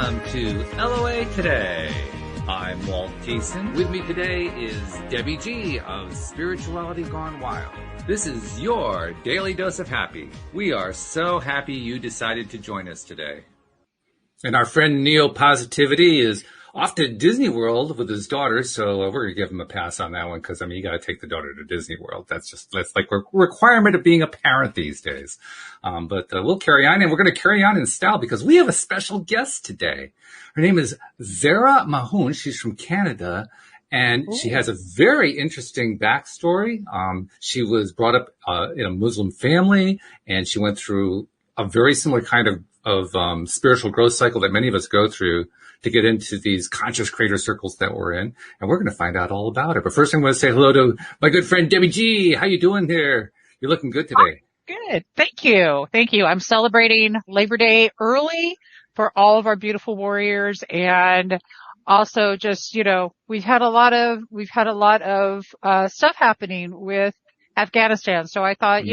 welcome to LOA Today. I'm Walt Jason. With me today is Debbie G of Spirituality Gone Wild. This is your daily dose of happy. We are so happy you decided to join us today. And our friend Neo Positivity is off to Disney World with his daughter, so we're going to give him a pass on that one because, you got to take the daughter to Disney World. That's like a requirement of being a parent these days. But we'll carry on, and we're going to carry on in style because we have a special guest today. Her name is Zehra Mahoon. She's from Canada, and she has a very interesting backstory. She was brought up in a Muslim family, and she went through a very similar kind of spiritual growth cycle that many of us go through to get into these conscious creator circles that we're in. And we're going to find out all about it. But first I'm going to say hello to my good friend, Debbie G. How you doing there? You're looking good today. Good. Thank you. I'm celebrating Labor Day early for all of our beautiful warriors. And also just, we've had a lot of stuff happening with Afghanistan. So I thought,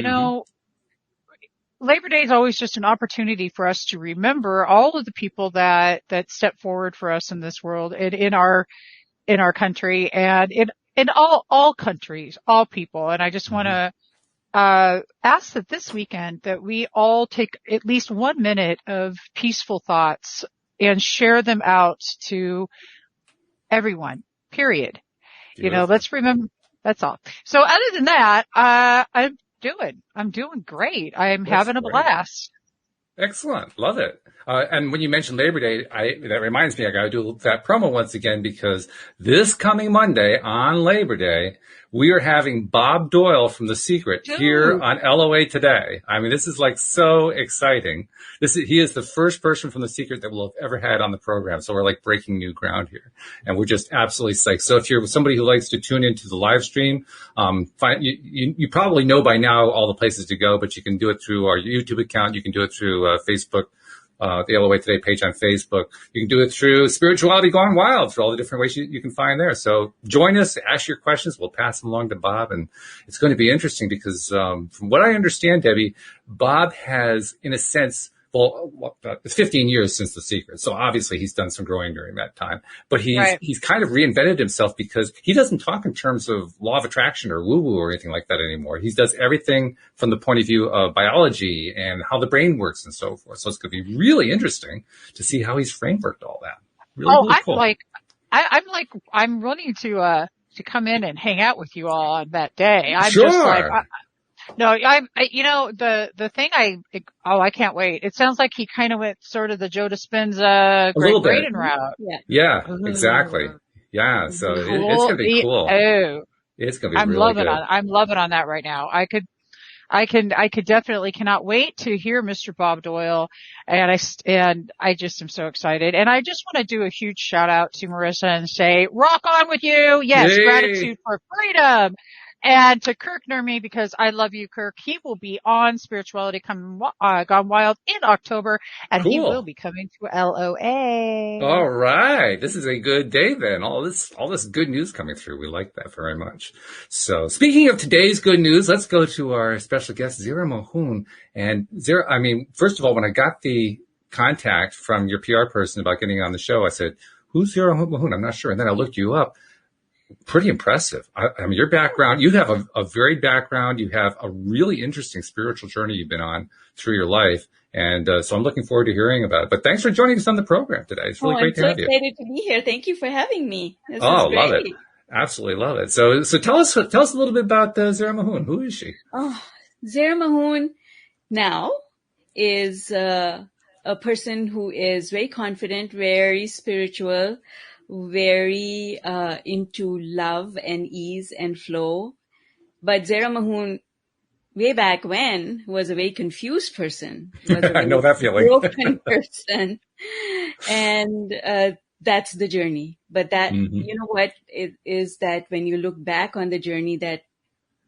Labor Day is always just an opportunity for us to remember all of the people that step forward for us in this world and in our country and in all countries, all people. And I just want to ask that this weekend that we all take at least 1 minute of peaceful thoughts and share them out to everyone, period. Beautiful. Let's remember, that's all. So other than that, I'm doing great. I'm having a blast. Excellent. Love it. And when you mentioned Labor Day, that reminds me, I got to do that promo once again because this coming Monday on Labor Day, we are having Bob Doyle from The Secret here on LOA Today. This is like so exciting. He is the first person from The Secret that we'll have ever had on the program. So we're like breaking new ground here and we're just absolutely psyched. So if you're somebody who likes to tune into the live stream, you probably know by now all the places to go, but you can do it through our YouTube account. You can do it through Facebook. The LOA Today page on Facebook. You can do it through Spirituality Gone Wild, through all the different ways you can find there. So join us, ask your questions. We'll pass them along to Bob. And it's going to be interesting because from what I understand, Debbie, Bob has, in a sense, it's 15 years since The Secret. So obviously he's done some growing during that time. But he's kind of reinvented himself because he doesn't talk in terms of law of attraction or woo-woo or anything like that anymore. He does everything from the point of view of biology and how the brain works and so forth. So it's going to be really interesting to see how he's frameworked all that. Really cool. I'm wanting to come in and hang out with you all on that day. I'm sure. Just like, the thing I can't wait. It sounds like he kind of went sort of the Joe Dispenza Greg Braden route. Yeah, exactly. Yeah, so it's going to be cool. It's going to be really good. I'm loving on that right now. I could definitely cannot wait to hear Mr. Bob Doyle. And I just am so excited. And I just want to do a huge shout out to Marissa and say, rock on with you. Yes. Yay. Gratitude for freedom. And to Kirk Nurmi, because I love you, Kirk. He will be on Spirituality Gone Wild in October, and He will be coming to LOA. All right. This is a good day then. All this good news coming through. We like that very much. So speaking of today's good news, let's go to our special guest, Zehra Mahoon. And Zehra, first of all, when I got the contact from your PR person about getting on the show, I said, who's Zehra Mahoon? I'm not sure. And then I looked you up. Pretty impressive. Your background, you have a varied background. You have a really interesting spiritual journey you've been on through your life. And so I'm looking forward to hearing about it. But thanks for joining us on the program today. It's really great to have you. I'm so excited to be here. Thank you for having me. This is great. Love it. Absolutely love it. So tell us a little bit about Zehra Mahoon. Who is she? Zehra Mahoon now is a person who is very confident, very spiritual, very into love and ease and flow. But Zehra Mahoon, way back when, was a very confused person. I know that feeling. Broken person. And that's the journey. But that, you know what, it is that when you look back on the journey that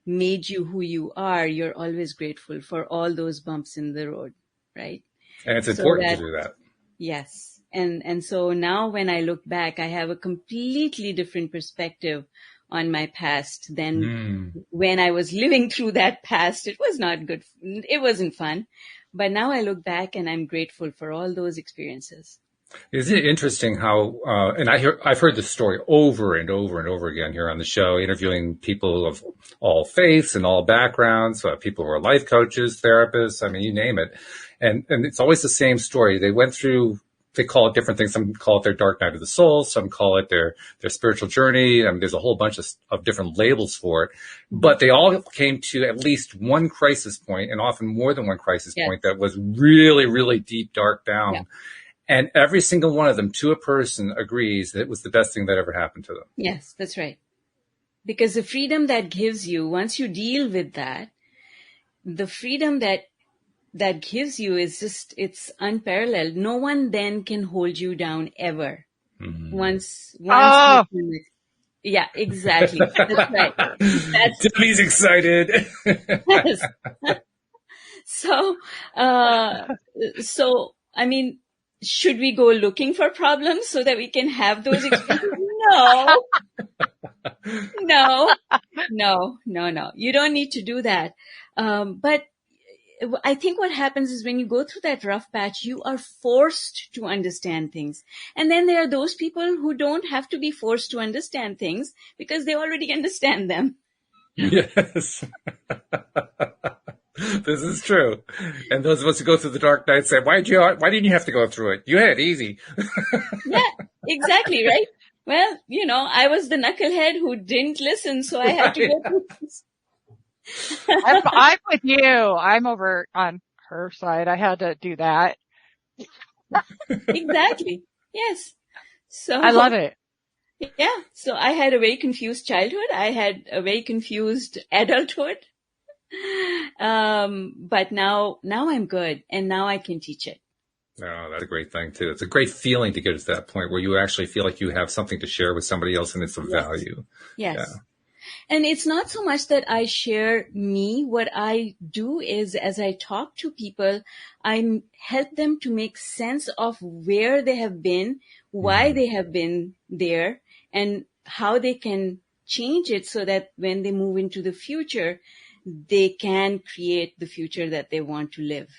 made you who you are, you're always grateful for all those bumps in the road, right? And it's important to do that. Yes. And so now when I look back, I have a completely different perspective on my past than when I was living through that past. It was not good. It wasn't fun. But now I look back and I'm grateful for all those experiences. Isn't it interesting how, and I've heard this story over and over and over again here on the show, interviewing people of all faiths and all backgrounds, people who are life coaches, therapists, I mean, you name it. And it's always the same story. They went through, they call it different things. Some call it their dark night of the soul. Some call it their spiritual journey. I mean, there's a whole bunch of different labels for it, but they all came to at least one crisis point, and often more than one crisis point that was really, really deep, dark down. Yeah. And every single one of them, to a person, agrees that it was the best thing that ever happened to them. Yes, that's right. Because the freedom that gives you, once you deal with that, the freedom that gives you is just, it's unparalleled. No one then can hold you down ever. Mm-hmm. Once Oh. yeah, exactly. That's right. Debbie's excited. Yes. So, I mean, should we go looking for problems so that we can have those experiences? No. You don't need to do that. But I think what happens is when you go through that rough patch, you are forced to understand things. And then there are those people who don't have to be forced to understand things because they already understand them. Yes. This is true. And those of us who go through the dark night say, why didn't you have to go through it? You had it easy. Yeah, exactly, right? Well, I was the knucklehead who didn't listen, so I had to go through this. I'm with you. I'm over on her side. I had to do that. Exactly. Yes. So I love it. Yeah. So I had a very confused childhood. I had a very confused adulthood. But now I'm good, and now I can teach it. Oh, that's a great thing too. It's a great feeling to get to that point where you actually feel like you have something to share with somebody else and it's of value. Yes. Yeah. And it's not so much that I share me. What I do is, as I talk to people, I help them to make sense of where they have been, why they have been there, and how they can change it so that when they move into the future, they can create the future that they want to live.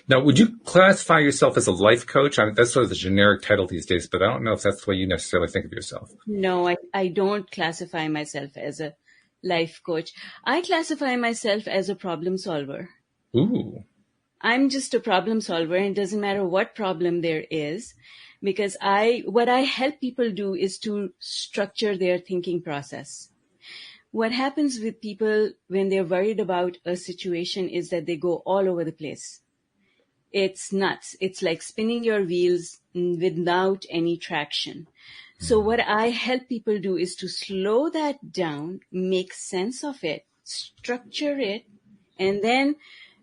Now, would you classify yourself as a life coach? I mean, that's sort of the generic title these days, but I don't know if that's the way you necessarily think of yourself. No, I don't classify myself as a life coach. I classify myself as a problem solver. Ooh. I'm just a problem solver, and it doesn't matter what problem there is, because what I help people do is to structure their thinking process. What happens with people when they're worried about a situation is that they go all over the place. It's nuts. It's like spinning your wheels without any traction. So what I help people do is to slow that down, make sense of it, structure it, and then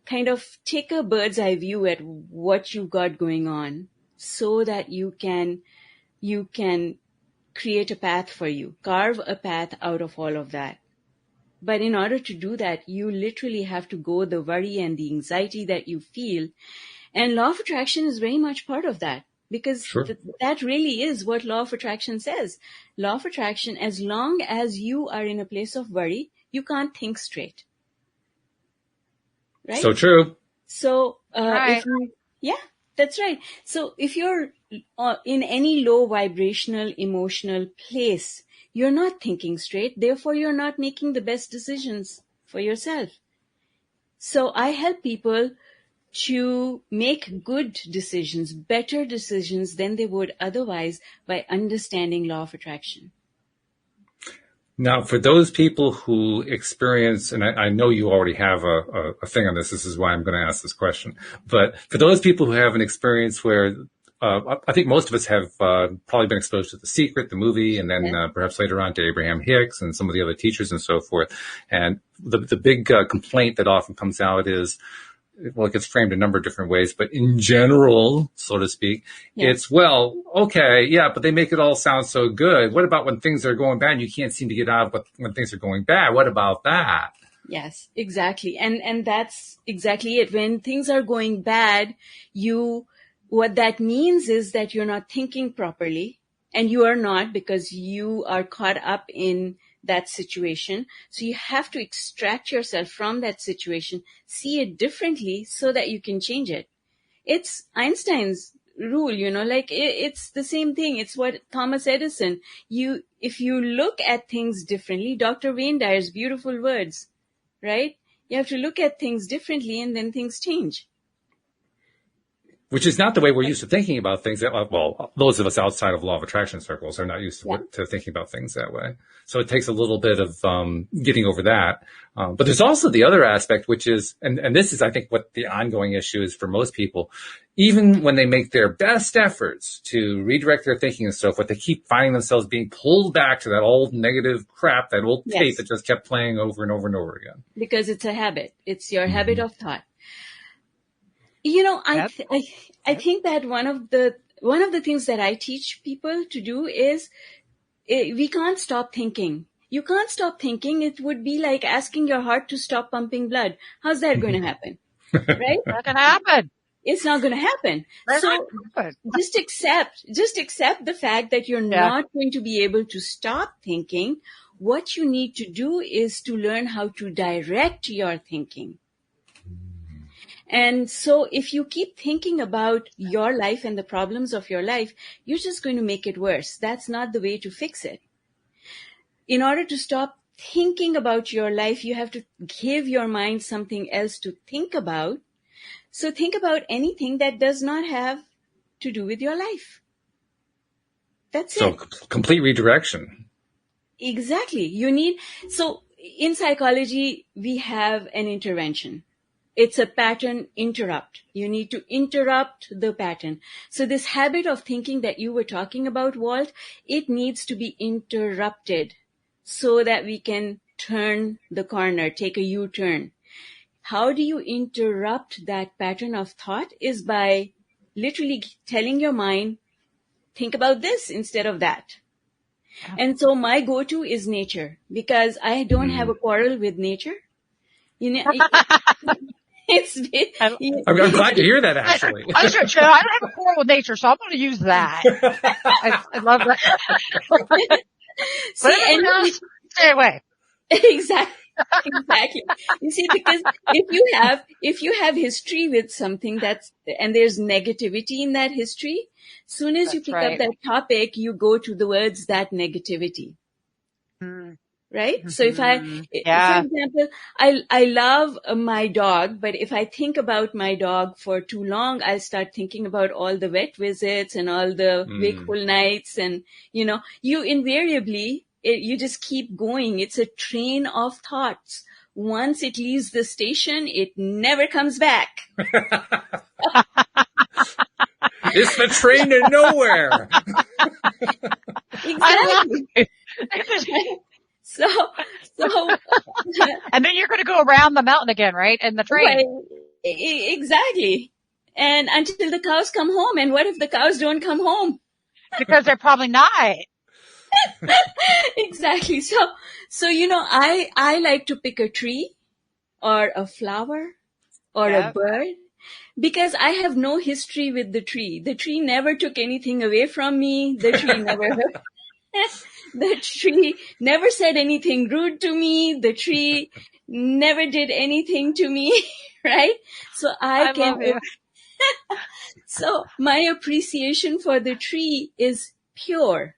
kind of take a bird's eye view at what you've got going on so that you can create a path for you, carve a path out of all of that. But in order to do that, you literally have to go the worry and the anxiety that you feel. And law of attraction is very much part of that, because that really is what law of attraction says. Law of attraction, as long as you are in a place of worry, you can't think straight. Right? So true. So, Right. that's right. So if you're in any low vibrational, emotional place, you're not thinking straight. Therefore, you're not making the best decisions for yourself. So I help people to make good decisions, better decisions than they would otherwise by understanding law of attraction. Now, for those people who experience, and I know you already have a thing on this is why I'm going to ask this question, but for those people who have an experience where I think most of us have probably been exposed to The Secret, the movie, and then perhaps later on to Abraham Hicks and some of the other teachers and so forth. And the big complaint that often comes out is, well, it gets framed a number of different ways, but in general, so to speak, it's, well, okay, yeah, but they make it all sound so good. What about when things are going bad and you can't seem to get out of when things are going bad? What about that? Yes, exactly. And that's exactly it. When things are going bad, what that means is that you're not thinking properly, and you are not, because you are caught up in that situation. So you have to extract yourself from that situation, see it differently so that you can change it. It's Einstein's rule, like it's the same thing. It's what Thomas Edison, if you look at things differently, Dr. Wayne Dyer's beautiful words, right? You have to look at things differently and then things change. Which is not the way we're used to thinking about things. Well, those of us outside of law of attraction circles are not used to thinking about things that way. So it takes a little bit of getting over that. But there's also the other aspect, which is, and this is, I think, what the ongoing issue is for most people. Even when they make their best efforts to redirect their thinking and so forth, they keep finding themselves being pulled back to that old negative crap, that old tape that just kept playing over and over and over again. Because it's a habit. It's your habit of thought. I think that one of the things that I teach people to do is we can't stop thinking. You can't stop thinking. It would be like asking your heart to stop pumping blood. How's that going to happen? Right? Not going to happen. It's not going to happen. So just accept the fact that you're not going to be able to stop thinking. What you need to do is to learn how to direct your thinking. And so if you keep thinking about your life and the problems of your life, you're just going to make it worse. That's not the way to fix it. In order to stop thinking about your life, you have to give your mind something else to think about. So think about anything that does not have to do with your life. That's it. So complete redirection. Exactly. So in psychology, we have an intervention. It's a pattern interrupt. You need to interrupt the pattern. So this habit of thinking that you were talking about, Walt, it needs to be interrupted so that we can turn the corner, take a U-turn. How do you interrupt that pattern of thought? Is by literally telling your mind, think about this instead of that. And so my go-to is nature, because I don't have a quarrel with nature. I'm glad to hear that, actually. I don't have a quarrel with nature, so I'm going to use that. I love that. Stay away. Exactly. You see, because if you have history with something and there's negativity in that history, soon as you pick up that topic, you go to the words that negativity. Right? So for example, I love my dog, but if I think about my dog for too long, I'll start thinking about all the vet visits and all the wakeful nights. And, you invariably, you just keep going. It's a train of thoughts. Once it leaves the station, it never comes back. It's the train to nowhere. Exactly. So, and then you're going to go around the mountain again, right? And the train. Right. Exactly. And until the cows come home. And what if the cows don't come home? Because they're probably not. Exactly. So, I like to pick a tree or a flower or a bird, because I have no history with the tree. The tree never took anything away from me. The tree never The tree never said anything rude to me. The tree never did anything to me, right? So I can, so my appreciation for the tree is pure.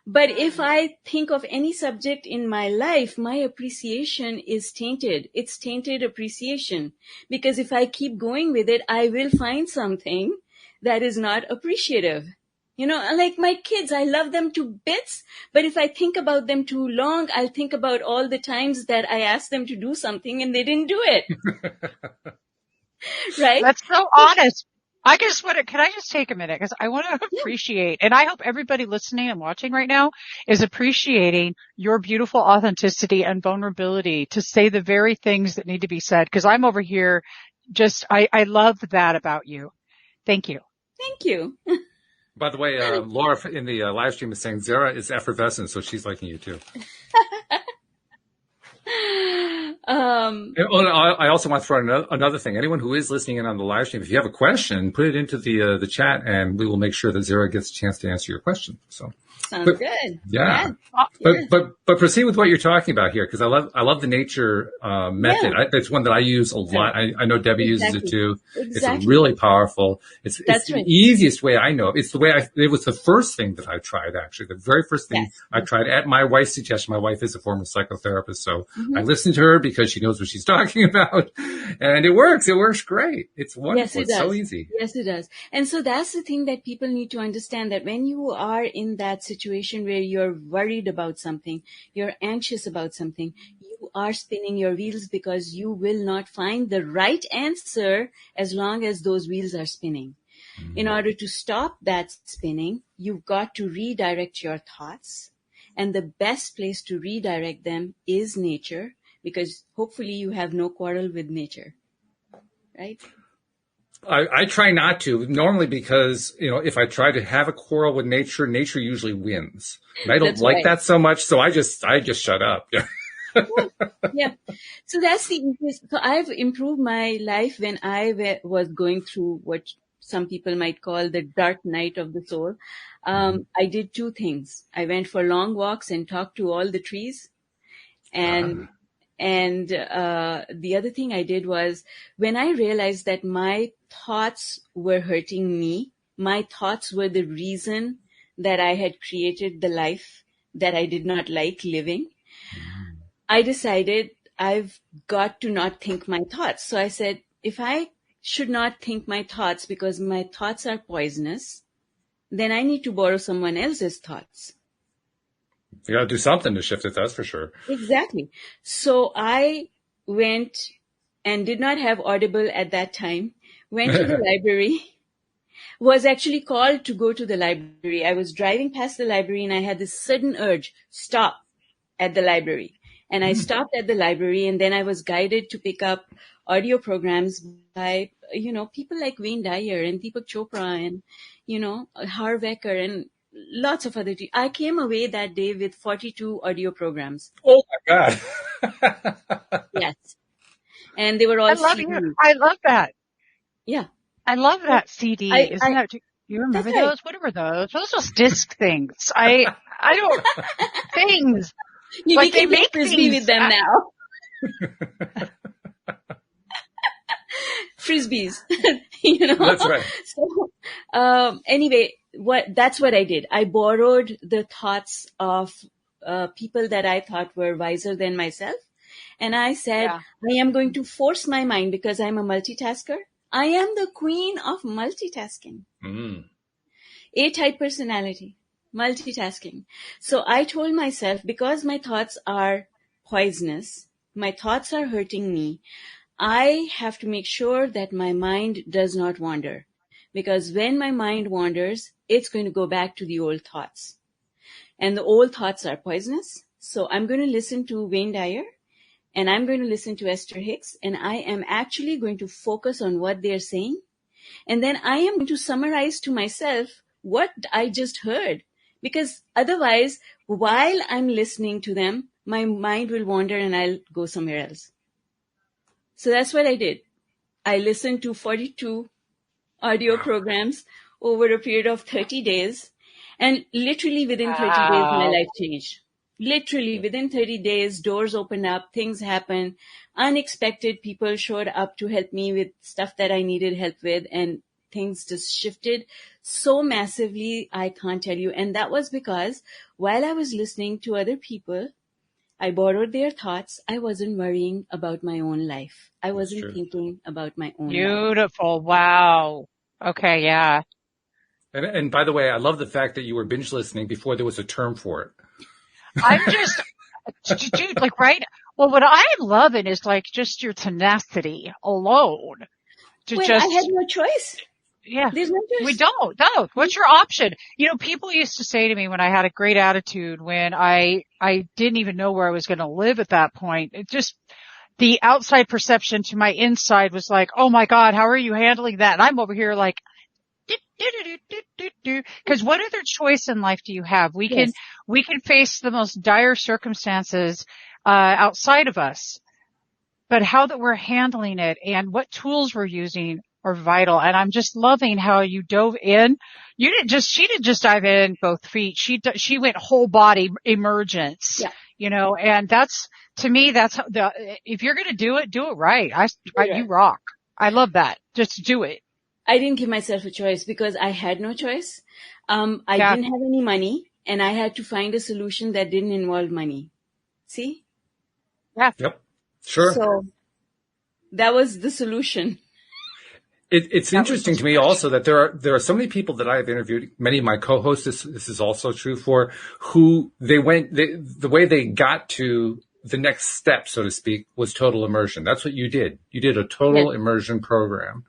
But if I think of any subject in my life, my appreciation is tainted. It's tainted appreciation. Because if I keep going with it, I will find something that is not appreciative. Like my kids, I love them to bits, but if I think about them too long, I'll think about all the times that I asked them to do something and they didn't do it. Right? That's so honest. Can I just take a minute? Because I want to appreciate, and I hope everybody listening and watching right now is appreciating your beautiful authenticity and vulnerability to say the very things that need to be said. Because I'm over here I love that about you. Thank you. Thank you. By the way, Laura in the live stream is saying Zehra is effervescent, so she's liking you too. I also want to throw in another thing. Anyone who is listening in on the live stream, if you have a question, put it into the chat, and we will make sure that Zehra gets a chance to answer your question. So Sounds But good. yeah, Yeah. but proceed with what you're talking about here, because I love the nature Yeah. method. That's one that I use a lot. Correct. I know Debbie uses it Exactly. too. It's Exactly. really powerful. It's That's the right. easiest way I know. It's the way it was the first thing that I tried, actually. The very first thing Yes. I tried at my wife's suggestion. My wife is a former psychotherapist, so I Mm-hmm. listened to her because she knows what she's talking about, and it works. It works great. It's Yes, wonderful. it It's so does. easy. Yes, it does. And so that's the thing that people need to understand, that when you are in that situation where you're worried about something, you're anxious about something, you are spinning your wheels, because you will not find the right answer as long as those wheels are spinning. In order to stop that spinning, you've got to redirect your thoughts. And the best place to redirect them is nature, because hopefully you have no quarrel with nature, right? I try not to normally because, if I try to have a quarrel with nature, nature usually wins. And I don't That's like right. that so much. So I just shut up. Yeah. Yeah. So that's the easiest. So I've improved my life when I was going through what some people might call the dark night of the soul. Mhm. I did two things. I went for long walks and talked to all the trees. And Ah, the other thing I did was, when I realized that my thoughts were hurting me, my thoughts were the reason that I had created the life that I did not like living. mm. I decided I've got to not think my thoughts. So I said, if I should not think my thoughts because my thoughts are poisonous, then I need to borrow someone else's thoughts. You got to do something to shift it. That's for sure. Exactly. So I went and did not have Audible at that time, went to the library, was actually called to go to the library. I was driving past the library and I had this sudden urge, stop at the library. And I stopped at the library, and then I was guided to pick up audio programs by, people like Wayne Dyer and Deepak Chopra and, Harv Eker and lots of other. I came away that day with 42 audio programs. Oh my God. Yes. And they were I all love you. CDs. I love that. Yeah. I love So that CD. Isn't that, do you that's remember right. those? What were those? Those was disc things. I don't, things. We Like they can play make frisbee with things. them now. Frisbees, That's right. So, anyway, that's what I did. I borrowed the thoughts of people that I thought were wiser than myself. And I said, Yeah. I am going to force my mind, because I'm a multitasker. I am the queen of multitasking. Mm. A-type personality, multitasking. So I told myself, because my thoughts are poisonous, my thoughts are hurting me, I have to make sure that my mind does not wander. Because when my mind wanders, it's going to go back to the old thoughts. And the old thoughts are poisonous. So I'm going to listen to Wayne Dyer, and I'm going to listen to Esther Hicks, and I am actually going to focus on what they're saying. And then I am going to summarize to myself what I just heard. Because otherwise, while I'm listening to them, my mind will wander and I'll go somewhere else. So that's what I did. I listened to 42 audio Wow. programs over a period of 30 days. And literally within 30 days, my Wow. life changed. Literally within 30 days, doors opened up, things happened. Unexpected people showed up to help me with stuff that I needed help with, and things just shifted so massively, I can't tell you. And that was because while I was listening to other people, I borrowed their thoughts. I wasn't worrying about my own life. I That's wasn't true. thinking about my own life. Beautiful. Wow. Okay. Yeah. And by the way, I love the fact that you were binge listening before there was a term for it. I'm just, dude, like, right? Well, what I love it is like just your tenacity alone to Well, I had just, no choice. yeah. There's no We choice. don't. No. What's your option? People used to say to me when I had a great attitude, when I didn't even know where I was going to live at that point, it just, the outside perception to my inside was like, oh my God, how are you handling that? And I'm over here like, because what other choice in life do you have? We Yes. can face the most dire circumstances, outside of us, but how that we're handling it and what tools we're using are vital. And I'm just loving how you dove in. She didn't just dive in both feet. She went whole body emergence, Yeah. and to me, if you're going to do it right. You Right. rock. I love that. Just do it. I didn't give myself a choice because I had no choice. I Yeah. didn't have any money and I had to find a solution that didn't involve money. See? Yeah. Yep. Sure. So that was the solution. It's That was the interesting to me solution. also that there are so many people that I've interviewed, many of my co-hosts, this is also true for, who the way they got to the next step, so to speak, was total immersion. That's what you did. You did a Yes. total immersion program.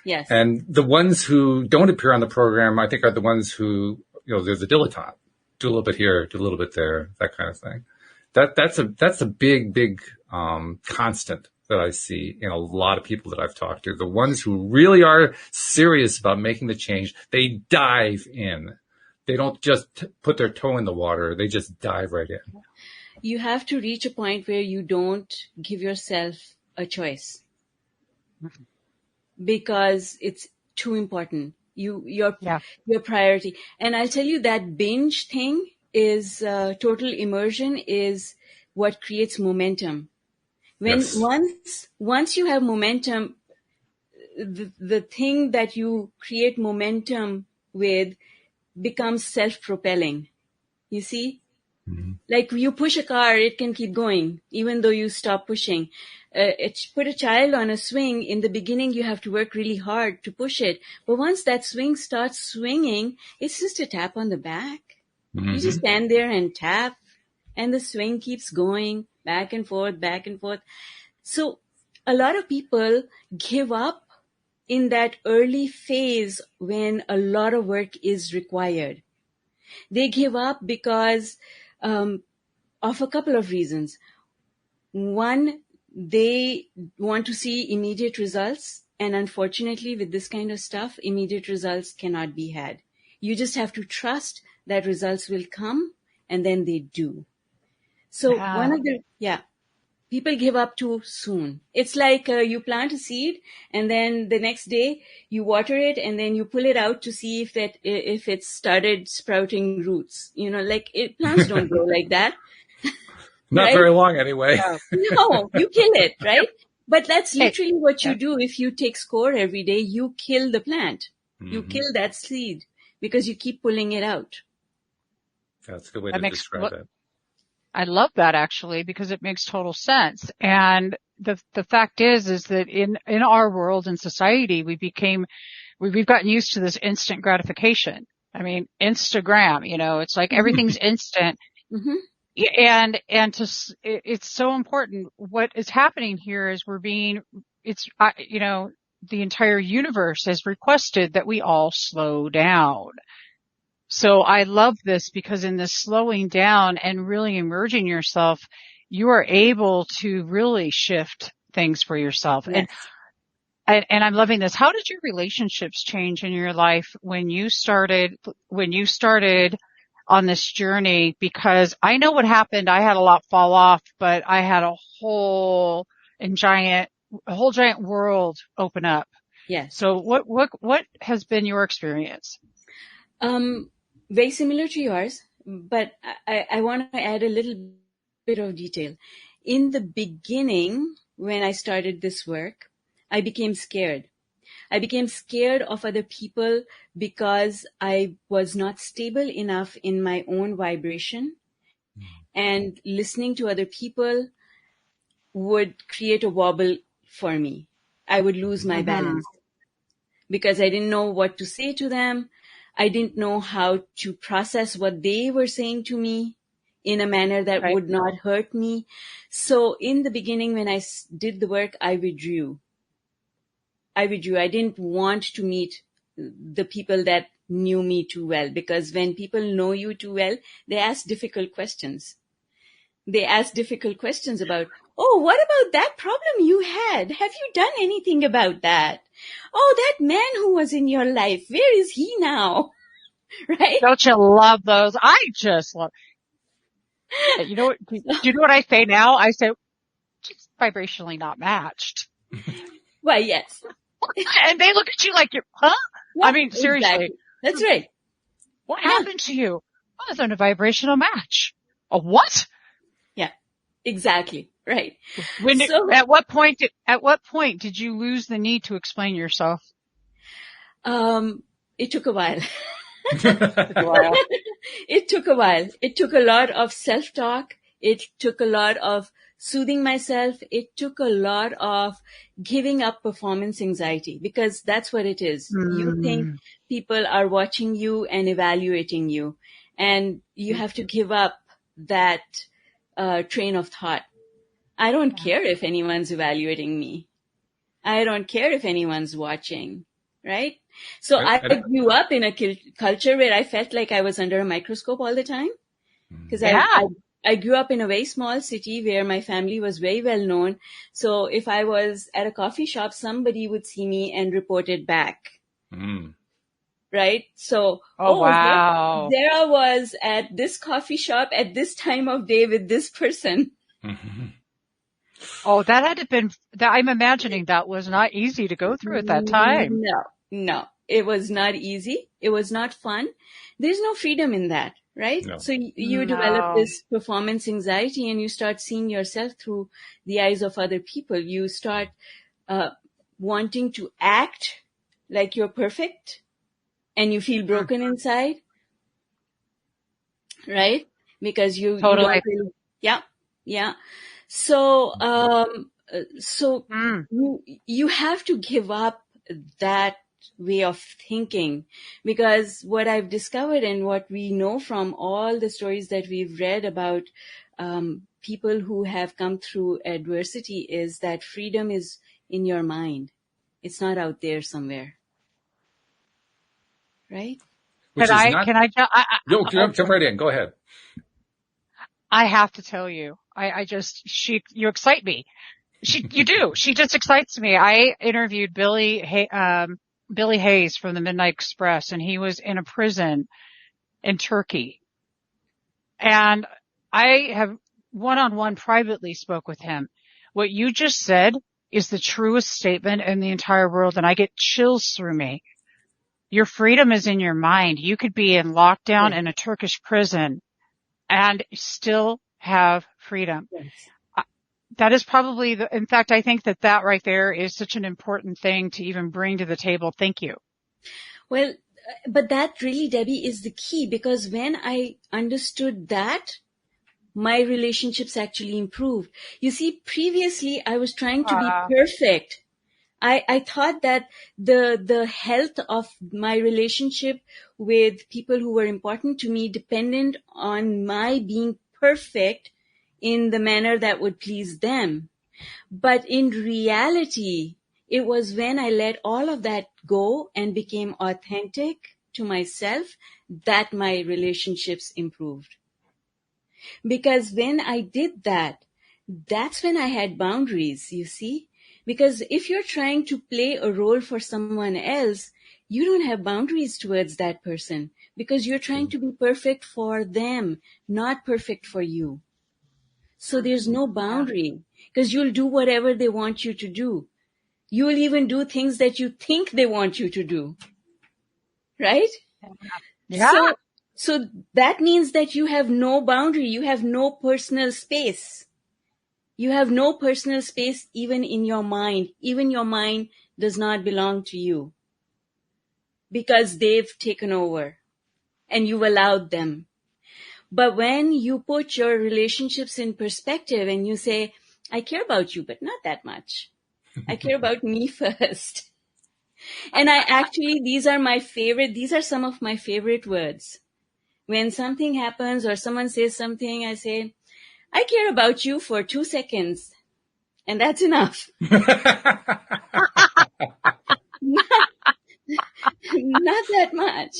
Yes. And the ones who don't appear on the program, I think, are the ones who, they're the dilettante. Do a little bit here, do a little bit there, that kind of thing. That's a big constant that I see in a lot of people that I've talked to. The ones who really are serious about making the change, they dive in. They don't just put their toe in the water. They just dive right in. You have to reach a point where you don't give yourself a choice because it's too important. Your priority. And I'll tell you that binge thing is total immersion is what creates momentum. When Yes. once you have momentum, the thing that you create momentum with becomes self-propelling. You see? Mm-hmm. Like you push a car, it can keep going, even though you stop pushing. Put a child on a swing. In the beginning, you have to work really hard to push it. But once that swing starts swinging, it's just a tap on the back. Mm-hmm. You just stand there and tap, and the swing keeps going back and forth, back and forth. So a lot of people give up in that early phase when a lot of work is required. They give up because of a couple of reasons. One, they want to see immediate results. And unfortunately, with this kind of stuff, immediate results cannot be had. You just have to trust that results will come, and then they do. So people give up too soon. It's like you plant a seed, and then the next day you water it, and then you pull it out to see if it started sprouting roots. Like plants don't grow like that. Not Right? very long anyway. No, you kill it, right? But that's Hey. literally what you Yeah. do. If you take score every day, you kill the plant. You Mm-hmm. kill that seed because you keep pulling it out. That's a good way That to makes, describe that. I love that actually because it makes total sense. And the fact is that in our world and society, we've gotten used to this instant gratification. I mean, Instagram, it's like everything's instant. Mm-hmm. And it's so important. What is happening here is the entire universe has requested that we all slow down. So I love this because in this slowing down and really immersing yourself, you are able to really shift things for yourself. Yes. And I'm loving this. How did your relationships change in your life when you started on this journey? Because I know what happened. I had a lot fall off, but I had a whole giant world open up. Yes. So what has been your experience? Very similar to yours, but I want to add a little bit of detail. In the beginning, when I started this work, I became scared. I became scared of other people because I was not stable enough in my own vibration, and listening to other people would create a wobble for me. I would lose my balance because I didn't know what to say to them. I didn't know how to process what they were saying to me in a manner that Right. would not hurt me. So in the beginning, when I did the work, I withdrew. I didn't want to meet the people that knew me too well, because when people know you too well, they ask difficult questions. They ask difficult questions about, oh, what about that problem you had? Have you done anything about that? Oh, that man who was in your life, where is he now? Right? Don't you love those? I just love, do you know what I say now? I say, just vibrationally not matched. Why, yes. And they look at you like you're, huh? Yeah, I mean, seriously, exactly. That's right. what Yeah, happened to you? Oh, it's on a vibrational match. A what? yeah, exactly. Right. When, So, at what point did you lose the need to explain yourself? um, it took a while. Wow. It took a while. It took a lot of self-talk. It took a lot of soothing myself. It took a lot of giving up performance anxiety, because that's what it is. You think Mm. people are watching you and evaluating you, and you have to give up that train of thought. I don't care if anyone's evaluating me. I don't care if anyone's watching, right? So I grew up in a culture where I felt like I was under a microscope all the time, because Yeah. I grew up in a very small city where my family was very well known. So if I was at a coffee shop, somebody would see me and report it back, right? So, Oh, wow. Zehra was at this coffee shop at this time of day with this person. Oh, that had to been, that I'm imagining that was not easy to go through at that time. No, it was not easy. It was not fun. There's no freedom in that, right? No. So you develop No. this performance anxiety, and you start seeing yourself through the eyes of other people. You start wanting to act like you're perfect, and you feel broken inside, right? Because you Totally. don't really, yeah. So, Mm. you have to give up that way of thinking, because what I've discovered and what we know from all the stories that we've read about people who have come through adversity is that freedom is in your mind. It's not out there somewhere, right? Which is not. Can I, Jump right in. Go ahead. I have to tell you, you excite me. You do. She just excites me. I interviewed Billy Hayes from the Midnight Express, and he was in a prison in Turkey. And I have one-on-one privately spoke with him. What you just said is the truest statement in the entire world, and I get chills through me. Your freedom is in your mind. You could be in lockdown in a Turkish prison and still have freedom. Yes. That is probably in fact, I think that right there is such an important thing to even bring to the table. Thank you. Well, but that really, Debbie, is the key, because when I understood that, my relationships actually improved. You see, previously I was trying to be perfect. I thought that the health of my relationship with people who were important to me depended on my being perfect in the manner that would please them. But in reality, it was when I let all of that go and became authentic to myself that my relationships improved. Because when I did that, that's when I had boundaries, you see? Because if you're trying to play a role for someone else, you don't have boundaries towards that person, because you're trying to be perfect for them, not perfect for you. So there's no boundary, because you'll do whatever they want you to do. You'll even do things that you think they want you to do. Right? Yeah. So that means that you have no boundary. You have no personal space. You have no personal space even in your mind. Even your mind does not belong to you, because they've taken over and you've allowed them. But when you put your relationships in perspective and you say, I care about you, but not that much. I care about me first. And these are some of my favorite words. When something happens or someone says something, I say, I care about you for 2 seconds. And that's enough. Not that much.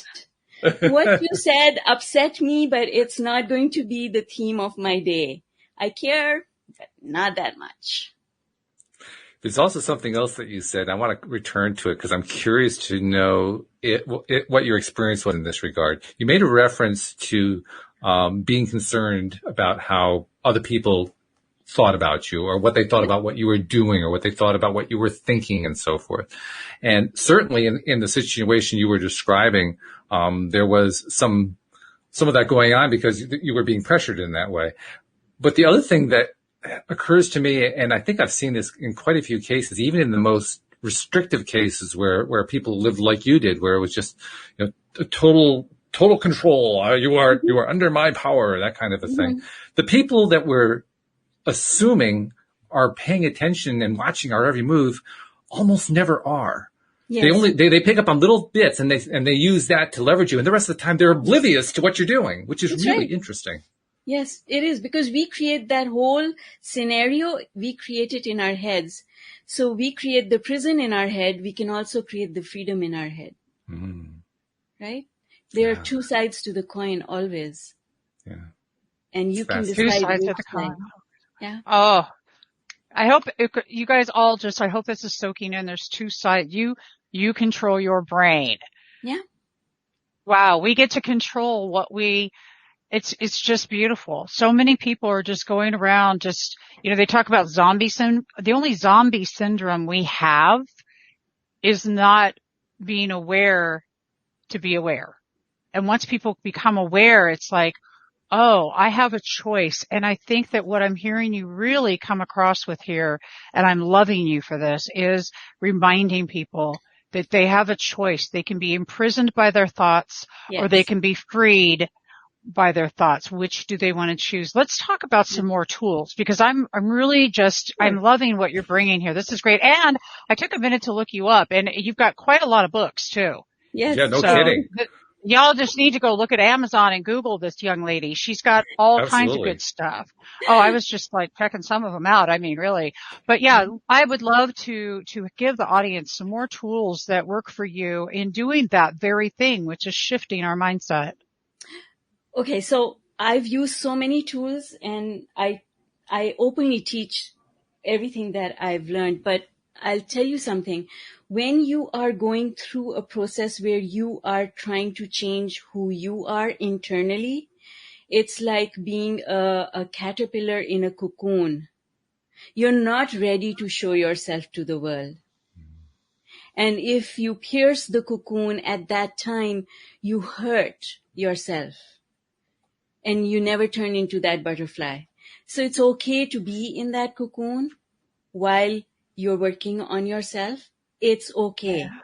What you said upset me, but it's not going to be the theme of my day. I care, but not that much. There's also something else that you said. I want to return to it because I'm curious to know what your experience was in this regard. You made a reference to being concerned about how other people thought about you, or what they thought about what you were doing, or what they thought about what you were thinking, and so forth. And certainly in the situation you were describing, there was some of that going on because you were being pressured in that way. But the other thing that occurs to me, and I think I've seen this in quite a few cases, even in the most restrictive cases where people lived like you did, where it was just, a total control. You are under my power, that kind of a thing. The people that we're assuming are paying attention and watching our every move almost never are. Yes. They pick up on little bits and they use that to leverage you. And the rest of the time they're oblivious to what you're doing, which is really interesting. Yes, it is, because we create that whole scenario. We create it in our heads. So we create the prison in our head. We can also create the freedom in our head. Right? There are two sides to the coin always. Yeah. And you can decide two sides of the coin. Yeah. Oh, I hope you guys all I hope this is soaking in. There's two sides. You control your brain. Yeah. Wow. We get to control it's just beautiful. So many people are just going around they talk about the only zombie syndrome we have is not being aware to be aware. And once people become aware, it's like, oh, I have a choice. And I think that what I'm hearing you really come across with here, and I'm loving you for this, is reminding people that they have a choice. They can be imprisoned by their thoughts, or they can be freed by their thoughts. Which do they want to choose? Let's talk about some more tools, because I'm really I'm loving what you're bringing here. This is great. And I took a minute to look you up, and you've got quite a lot of books too. Yes. Yeah, no kidding. Y'all just need to go look at Amazon and Google this young lady. She's got all kinds of good stuff. Oh, I was just checking some of them out. I mean, really. But yeah, I would love to give the audience some more tools that work for you in doing that very thing, which is shifting our mindset. Okay. So I've used so many tools, and I openly teach everything that I've learned, but I'll tell you something. When you are going through a process where you are trying to change who you are internally, it's like being a caterpillar in a cocoon. You're not ready to show yourself to the world. And if you pierce the cocoon at that time, you hurt yourself. And you never turn into that butterfly. So it's okay to be in that cocoon while you're working on yourself. It's okay. Yeah.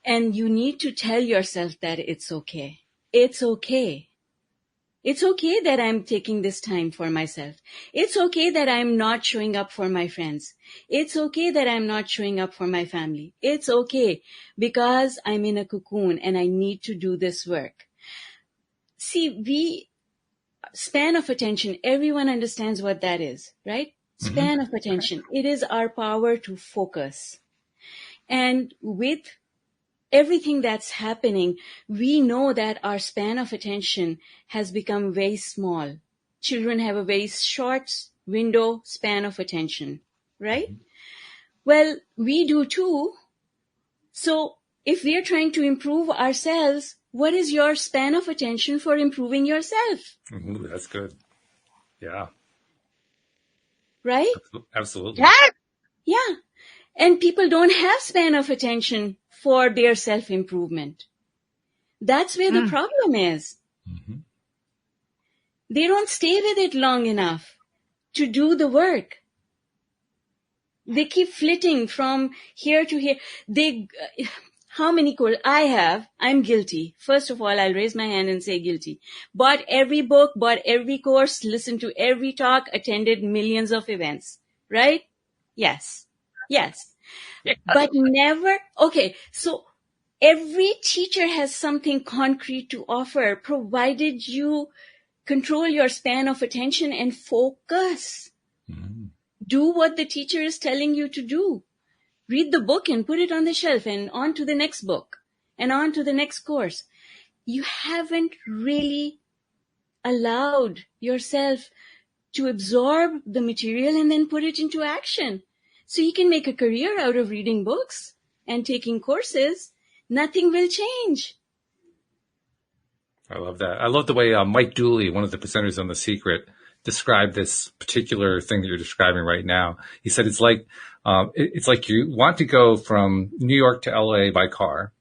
And you need to tell yourself that it's okay. It's okay. It's okay that I'm taking this time for myself. It's okay that I'm not showing up for my friends. It's okay that I'm not showing up for my family. It's okay because I'm in a cocoon and I need to do this work. See, span of attention, everyone understands what that is, right? Span of attention. It is our power to focus. And with everything that's happening, we know that our span of attention has become very small. Children have a very short window span of attention, right? Well, we do too. So if we're trying to improve ourselves, what is your span of attention for improving yourself? Ooh, that's good. Yeah. Right? Absolutely. Yeah. And people don't have span of attention for their self-improvement. That's where the problem is. They don't stay with it long enough to do the work. They keep flitting from here to here. How many calls I have? I'm guilty. First of all, I'll raise my hand and say guilty. Bought every book, bought every course, listened to every talk, attended millions of events. Right? Yes. But never, okay, so every teacher has something concrete to offer, provided you control your span of attention and focus. Do what the teacher is telling you to do. Read the book and put it on the shelf and on to the next book and on to the next course. You haven't really allowed yourself to absorb the material and then put it into action. So you can make a career out of reading books and taking courses. Nothing will change. I love that. I love the way Mike Dooley, one of the presenters on The Secret, described this particular thing that you're describing right now. He said it's like you want to go from New York to LA by car.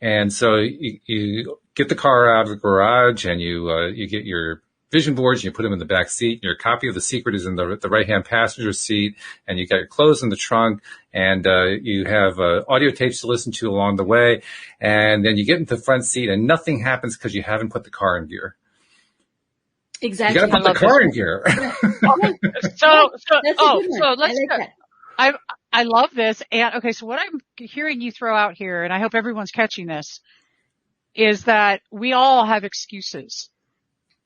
And so you get the car out of the garage and you get your vision boards and you put them in the back seat. Your copy of The Secret is in the right-hand passenger seat, and you got your clothes in the trunk, and you have audio tapes to listen to along the way. And then you get into the front seat and nothing happens because you haven't put the car in gear. Exactly. You got to put the car in gear. I love this. And okay, so what I'm hearing you throw out here, and I hope everyone's catching this, is that we all have excuses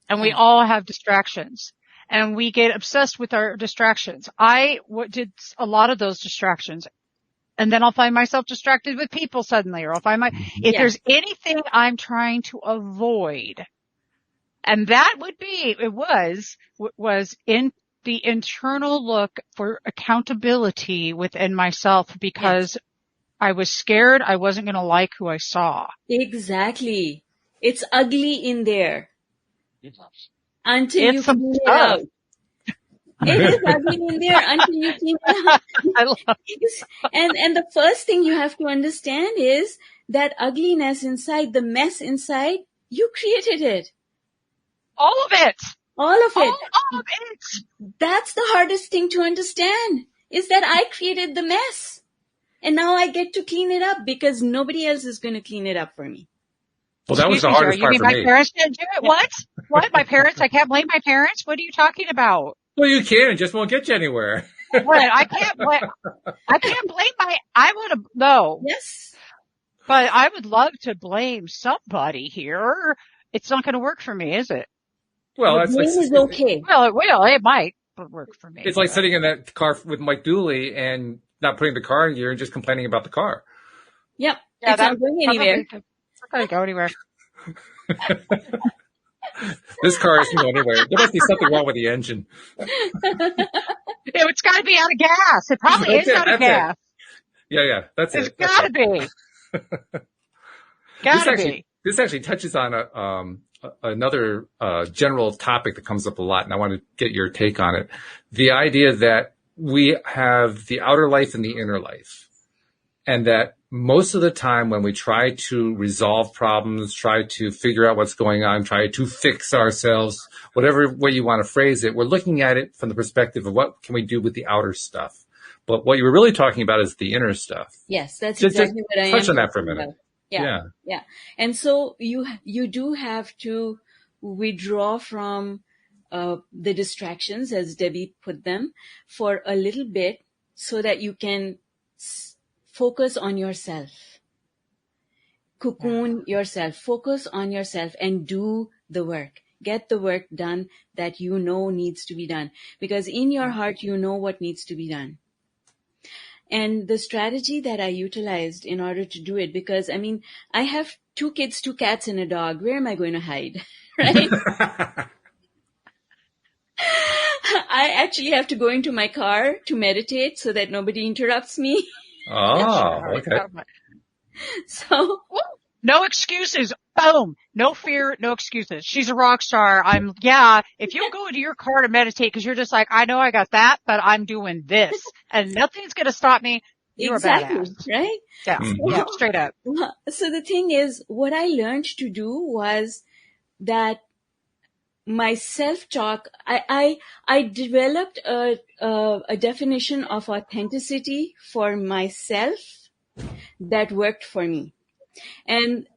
and we all have distractions and we get obsessed with our distractions. I did a lot of those distractions, and then I'll find myself distracted with people suddenly, or I'll find if there's anything I'm trying to avoid, and that was in the internal look for accountability within myself, because I was scared I wasn't going to like who I saw. Exactly. It's ugly in there until you clean it out. It is ugly in there until you clean it out. I love it. And the first thing you have to understand is that ugliness inside, the mess inside, you created it. All of it. All of it. All of it. That's the hardest thing to understand, is that I created the mess. And now I get to clean it up because nobody else is going to clean it up for me. Well, that was the hardest part for me. You mean my parents didn't do it? Yeah. What? My parents? I can't blame my parents? What are you talking about? Well, you can. It just won't get you anywhere. What? I can't blame I would have, no. Yes. But I would love to blame somebody here. It's not going to work for me, is it? Well, that's blame is okay. Well, it will. It might work for me. It's like sitting in that car with Mike Dooley and not putting the car in gear and just complaining about the car. Yep. Yeah, it's not going anywhere. It's not going to go anywhere. This car isn't going anywhere. There must be something wrong with the engine. It's got to be out of gas. It probably is out of gas. Yeah, that's it. It's got to be. Got to be. This actually touches on another general topic that comes up a lot, and I want to get your take on it. The idea that we have the outer life and the inner life, and that most of the time when we try to resolve problems, try to figure out what's going on, try to fix ourselves, whatever way you want to phrase it, we're looking at it from the perspective of what can we do with the outer stuff. But what you were really talking about is the inner stuff. Yes, that's exactly what I am. Touch on that for a minute. Yeah. And so you do have to withdraw from the distractions, as Debbie put them, for a little bit so that you can focus on yourself. Cocoon yourself. Focus on yourself and do the work. Get the work done that you know needs to be done. Because in your heart, you know what needs to be done. And the strategy that I utilized in order to do it, because I have 2 kids, 2 cats, and a dog. Where am I going to hide? Right? I actually have to go into my car to meditate so that nobody interrupts me. Oh, okay. So, no excuses. Boom. No fear, no excuses. She's a rock star. If you go into your car to meditate because you're just like, I know I got that, but I'm doing this and nothing's going to stop me. You're exactly, a badass. Right? Yeah. Mm-hmm. Yeah, straight up. So the thing is, what I learned to do was that my self-talk, I developed a definition of authenticity for myself that worked for me. And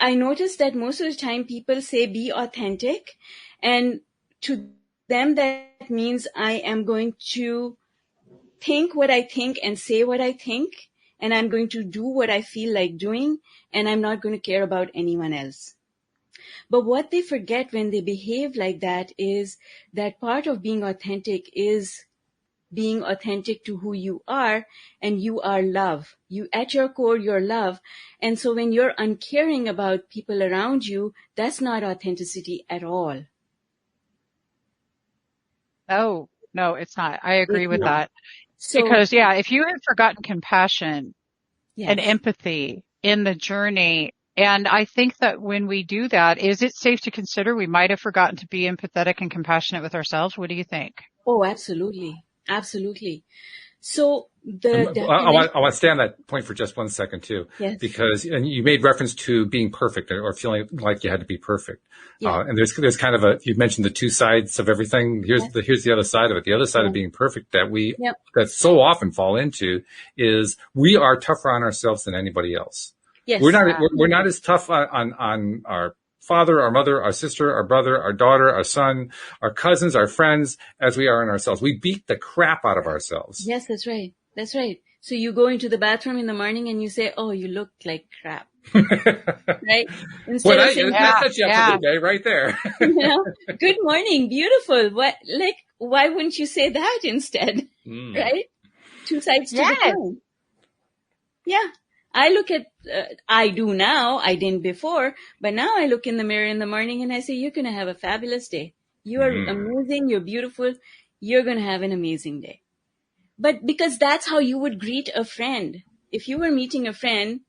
I noticed that most of the time people say be authentic, and to them that means I am going to think what I think and say what I think, and I'm going to do what I feel like doing, and I'm not going to care about anyone else. But what they forget when they behave like that is that part of being authentic is being authentic to who you are, and you are love. You, at your core, you're love. And so when you're uncaring about people around you, that's not authenticity at all. No, it's not. I agree with that. So, because if you have forgotten compassion and empathy in the journey, And I think that when we do that, is it safe to consider we might have forgotten to be empathetic and compassionate with ourselves? What do you think? Oh, absolutely. Absolutely. So And the I definition, want to stay on that point for just 1 second too, yes, because and you made reference to being perfect or feeling like you had to be perfect. yeah, And there's kind of you mentioned the two sides of everything. yes, Here's the other side of it. The other side yeah, of being perfect yep, that so often fall into is we are tougher on ourselves than anybody else. yes, We're not as tough on our father, our mother, our sister, our brother, our daughter, our son, our cousins, our friends as we are on ourselves. We beat the crap out of ourselves. yes, that's right. That's right. So you go into the bathroom in the morning and you say, "Oh, you look like crap," right? Well, Instead of saying, that sets you up for the day right there. you know, "Good morning, beautiful." What, like, why wouldn't you say that instead? Right? Two sides to the Yes. coin. Yeah. I do now. I didn't before, but now I look in the mirror in the morning and I say, "You're going to have a fabulous day. You are amazing. You're beautiful. You're going to have an amazing day." But because that's how you would greet a friend. If you were meeting a friend,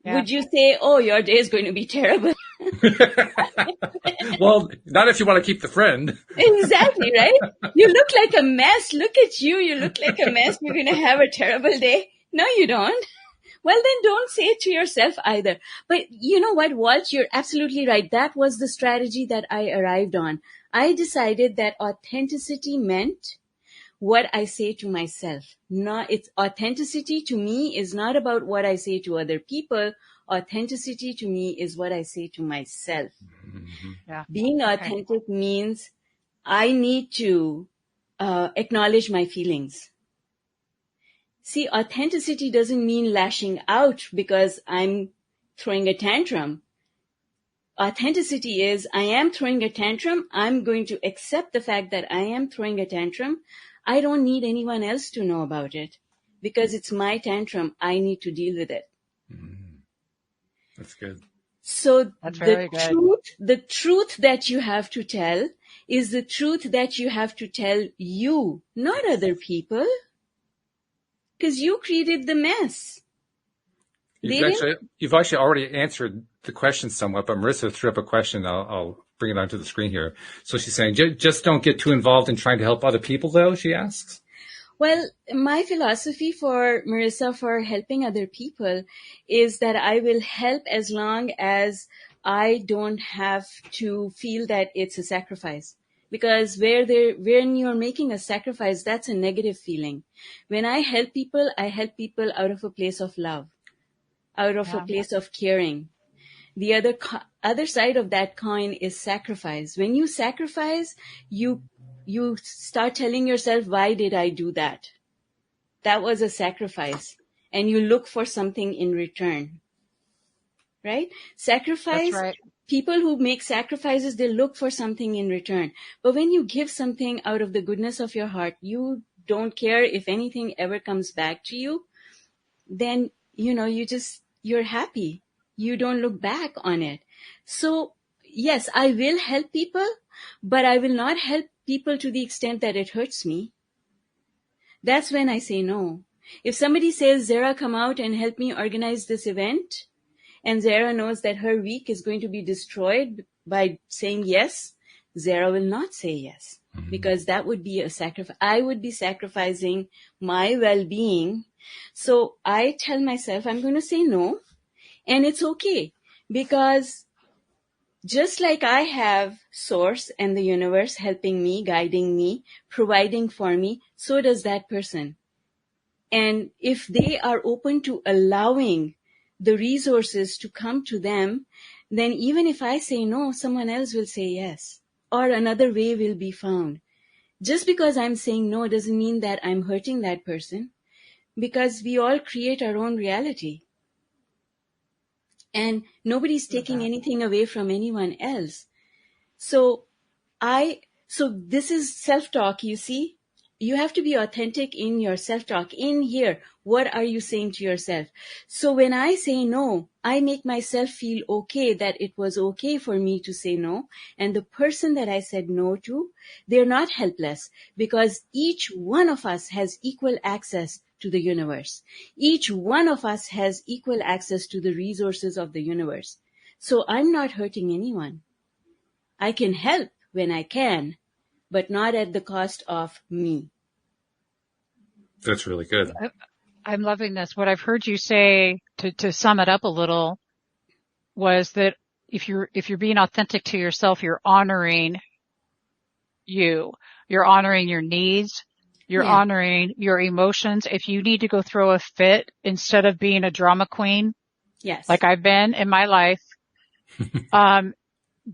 Yeah. would you say, "Oh, your day is going to be terrible"? Well, not if you want to keep the friend. Exactly, right? You look like a mess. Look at you. You look like a mess. You're going to have a terrible day. No, you don't. Well, then don't say it to yourself either. But you know what, Walt? You're absolutely right. That was the strategy that I arrived on. I decided that authenticity meant what I say to myself. It's authenticity to me is not about what I say to other people. Authenticity to me is what I say to myself. Yeah. Being Okay. authentic means I need to acknowledge my feelings. See, authenticity doesn't mean lashing out because I'm throwing a tantrum. Authenticity is I am throwing a tantrum. I'm going to accept the fact that I am throwing a tantrum. I don't need anyone else to know about it because it's my tantrum. I need to deal with it. That's good. So That's very good. the truth that you have to tell is the truth that you have to tell you, not other people, because you created the mess. You've actually already answered the question somewhat, but Marissa threw up a question. I'll bring it onto the screen here. So she's saying, just don't get too involved in trying to help other people, though, she asks. Well, my philosophy for Marissa for helping other people is that I will help as long as I don't have to feel that it's a sacrifice. Because when you're making a sacrifice, that's a negative feeling. When I help people out of a place of love, out of a place of caring. The other side of that coin is sacrifice. When you sacrifice, you start telling yourself, why did I do that? That was a sacrifice. And you look for something in return. Right? Sacrifice, That's right. people who make sacrifices, they look for something in return. But when you give something out of the goodness of your heart, you don't care if anything ever comes back to you, then, you're happy. You don't look back on it. So, yes, I will help people, but I will not help people to the extent that it hurts me. That's when I say no. If somebody says, Zehra, come out and help me organize this event, and Zehra knows that her week is going to be destroyed by saying yes, Zehra will not say yes. Because that would be a sacrifice. I would be sacrificing my well-being. So I tell myself I'm going to say no, and it's okay, because just like I have source and the universe helping me, guiding me, providing for me, so does that person. And if they are open to allowing the resources to come to them, then even if I say no, someone else will say yes, or another way will be found. Just because I'm saying no doesn't mean that I'm hurting that person, because we all create our own reality. And nobody's taking anything away from anyone else. So this is self-talk, you see. You have to be authentic in your self-talk. In here, what are you saying to yourself? So when I say no, I make myself feel okay that it was okay for me to say no. And the person that I said no to, they're not helpless, because each one of us has equal access to the universe. Each one of us has equal access to the resources of the universe. So I'm not hurting anyone. I can help when I can, but not at the cost of me. That's really good. I'm loving this. What I've heard you say to sum it up a little was that if you're being authentic to yourself, you're honoring you. You're honoring your needs. You're honoring your emotions. If you need to go throw a fit instead of being a drama queen, Yes. like I've been in my life,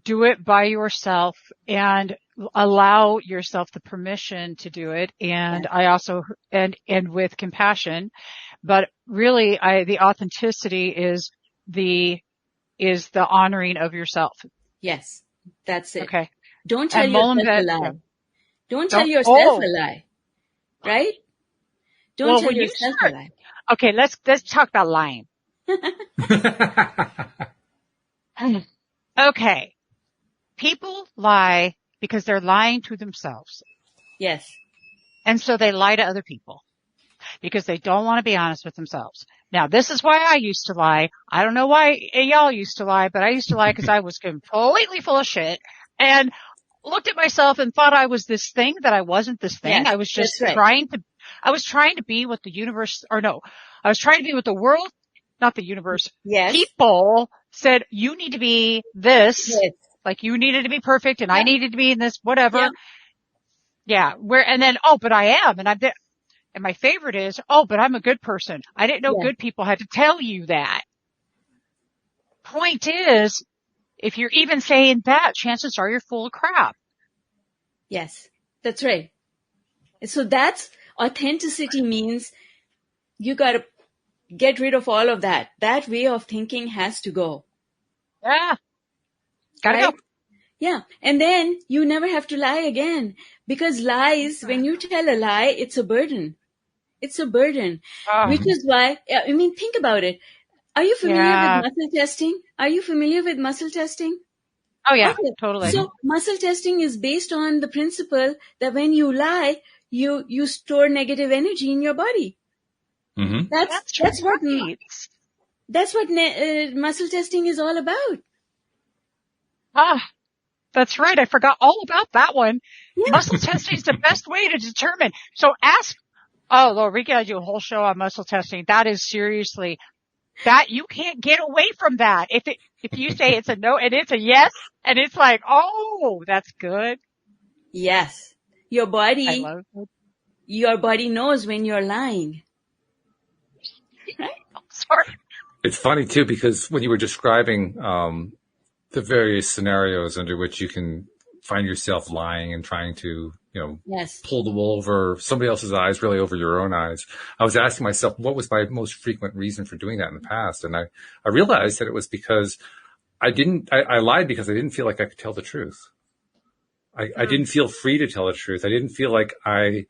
do it by yourself and allow yourself the permission to do it. And I also, and with compassion, but really the authenticity is the honoring of yourself. Yes. That's it. Okay. Don't tell And yourself a lie. Don't tell yourself a lie. Right? Don't tell yourself a lie. Okay, let's talk about lying. Okay. People lie because they're lying to themselves. Yes. And so they lie to other people because they don't want to be honest with themselves. Now, this is why I used to lie. I don't know why y'all used to lie, but I used to lie because I was completely full of shit and looked at myself and thought I was this thing that I wasn't this thing. Yes, I was just that's right. I was trying to be what the universe, or no, I was trying to be what the world, not the universe, Yes. people said, you need to be this. Yes. Like you needed to be perfect and I needed to be in this, whatever. Yeah. And then, but I am. And my favorite is, but I'm a good person. I didn't know good people had to tell you that. Point is, if you're even saying that, chances are you're full of crap. Yes, that's right. So that's authenticity means you got to get rid of all of that. That way of thinking has to go. Yeah. Gotta right? go. Yeah. And then you never have to lie again because lies, when you tell a lie, it's a burden. It's a burden, which is why, I mean, think about it. Are you familiar with muscle testing? Are you familiar with muscle testing? Oh yeah, Okay. totally. So muscle testing is based on the principle that when you lie, you store negative energy in your body. Mm-hmm. That's what muscle testing is all about. That's right. I forgot all about that one. Yeah. Muscle testing is the best way to determine. So oh Lord, we gotta do a whole show on muscle testing. That is seriously, that you can't get away from that. If you say it's a no and it's a yes, and it's like, oh, that's good. Yes. Your body knows when you're lying. Right? I'm sorry. It's funny too, because when you were describing, the various scenarios under which you can find yourself lying and trying to, pull the wool over somebody else's eyes, really over your own eyes. I was asking myself, what was my most frequent reason for doing that in the past? And I realized that it was because I lied because I didn't feel like I could tell the truth. I didn't feel free to tell the truth. I didn't feel like I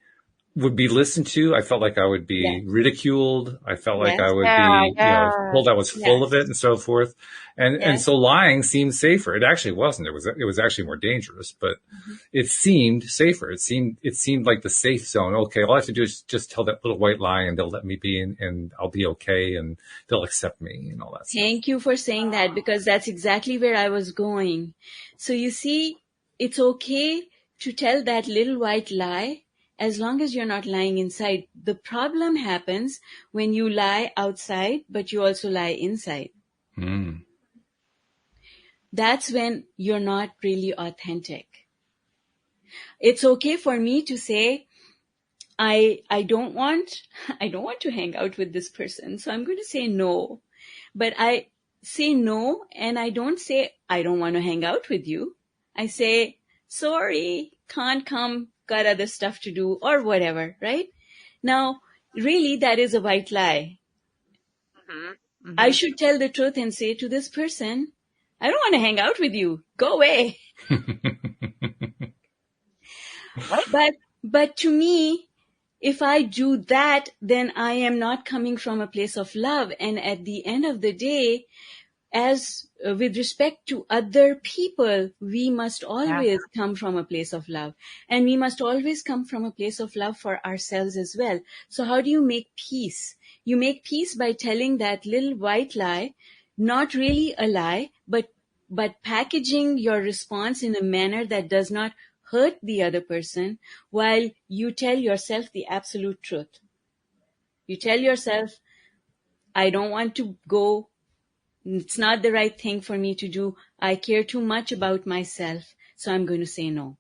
would be listened to. I felt like I would be ridiculed. I felt like I would be, told I was full of it and so forth. And so lying seemed safer. It actually wasn't. It was actually more dangerous, but it seemed safer. It seemed like the safe zone. Okay, all I have to do is just tell that little white lie and they'll let me be and I'll be okay and they'll accept me and all that stuff. Thank you for saying that because that's exactly where I was going. So you see, it's okay to tell that little white lie as long as you're not lying inside. The problem happens when you lie outside, but you also lie inside. That's when you're not really authentic. It's okay for me to say, I don't want to hang out with this person, so I'm going to say no. But I say no, and I don't say, I don't want to hang out with you. I say, sorry, can't come, got other stuff to do, or whatever, right? Now, really, that is a white lie. I should tell the truth and say to this person, I don't want to hang out with you. Go away. But to me, if I do that, then I am not coming from a place of love. And at the end of the day, as with respect to other people, we must always come from a place of love, and we must always come from a place of love for ourselves as well. So how do you make peace? You make peace by telling that little white lie, not really a lie, but packaging your response in a manner that does not hurt the other person, while you tell yourself the absolute truth. You tell yourself, I don't want to go. It's not the right thing for me to do. I care too much about myself, so I'm going to say no.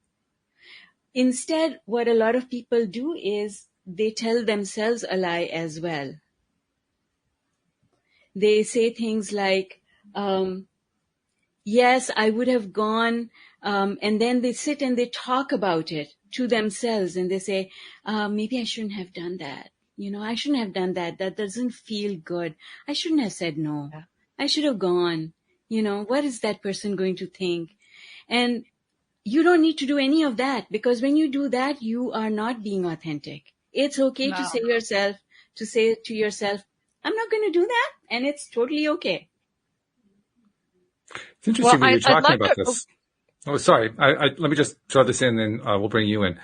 Instead, what a lot of people do is they tell themselves a lie as well. They say things like, yes, I would have gone, and then they sit and they talk about it to themselves, and they say, maybe I shouldn't have done that. I shouldn't have done that. That doesn't feel good. I shouldn't have said no. Yeah. I should have gone. What is that person going to think? And you don't need to do any of that, because when you do that, you are not being authentic. It's okay to say to yourself, I'm not going to do that. And it's totally okay. It's interesting that you're talking about this. Oh, sorry. Let me just throw this in, and we'll bring you in.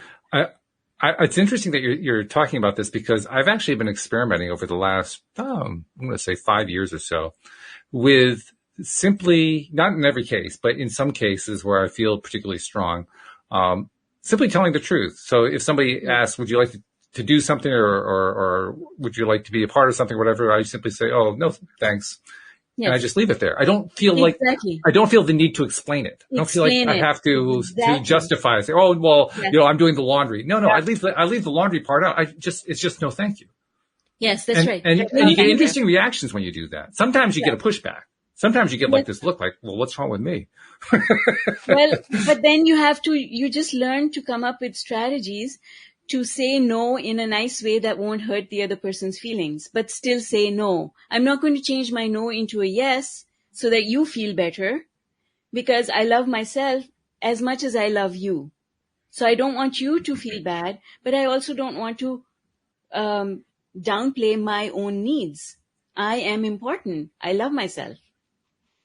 It's interesting that you're talking about this, because I've actually been experimenting over the last, I'm going to say 5 years or so, with simply, not in every case, but in some cases where I feel particularly strong, simply telling the truth. So if somebody asks, would you like to do something, or would you like to be a part of something, or whatever, I simply say, oh, no, thanks. Yes. And I just leave it there. I don't feel I don't feel the need to explain it. I don't feel like I have to justify it. Say, oh, well, I'm doing the laundry. No, I leave the laundry part out. It's just no, thank you. Yes, that's right. And you get interesting reactions when you do that. Sometimes you get a pushback. Sometimes you get like this look like, well, what's wrong with me? Well, but then you just learn to come up with strategies to say no in a nice way that won't hurt the other person's feelings, but still say no. I'm not going to change my no into a yes so that you feel better, because I love myself as much as I love you. So I don't want you to feel bad, but I also don't want to downplay my own needs. I am important. I love myself.